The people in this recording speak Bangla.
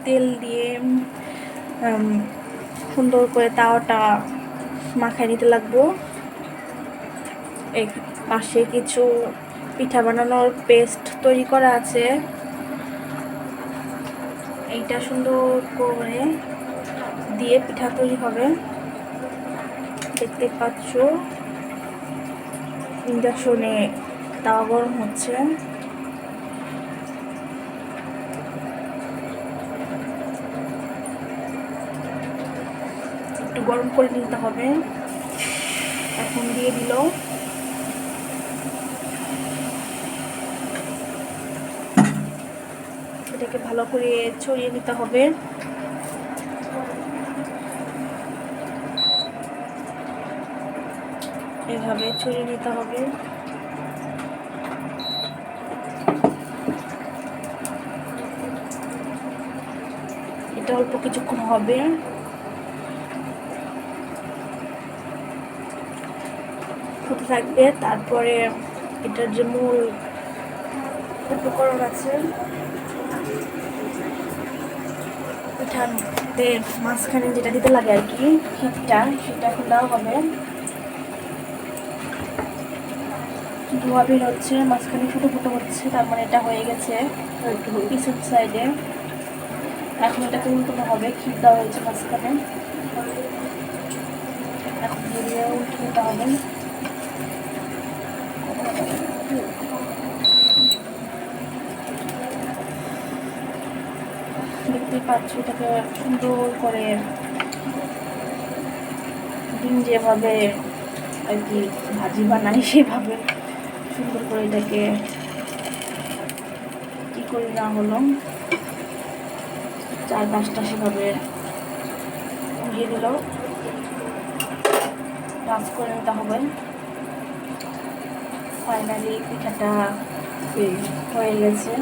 তেল দিয়ে সুন্দর করে তাওয়াটা মাখায় নিতে লাগবো। এই পাশে কিছু পিঠা বানানোর পেস্ট তৈরি করা আছে, এইটা সুন্দর করে দিয়ে পিঠা তৈরি হবে। দেখতে পাচ্ছ ইন্ডাকশনে তাওয়া গরম হচ্ছে। একটু গরম করে নিতে হবে। এখন দিয়ে দিল। এটাকে ভালো করে ছড়িয়ে নিতে হবে। এভাবে ছড়িয়ে নিতে হবে। এটা অল্প কিছুক্ষণ হবে। হতে থাকবে। তারপরে এটার যে মূল উপকরণ আছে, পিঠাতে মাঝখানে যেটা দিতে লাগে আর কি, হিটটা, সেটা এখন দেওয়া হবে। ধোয়া বের হচ্ছে, মাঝখানে ফুটো ফুটো হচ্ছে, তার মানে এটা হয়ে গেছে পিছন সাইডে। এখন এটাকে উল্টানো হবে, ক্ষীর দেওয়া হয়েছে মাঝখানে। এখন ঘুরিয়ে উল্টে নিতে হবে। দেখতেই পাচ্ছ এটাকে সুন্দর করে ডিম যেভাবে আর কি ভাজি বানাই সেভাবে সুন্দর করে এটাকে কি করে না হলো, 4-5টা সেভাবে ঘুরিয়ে দিল, টাচ করে নিতে হবে। ফাইনালি পিঠাটা হয়ে গেছে।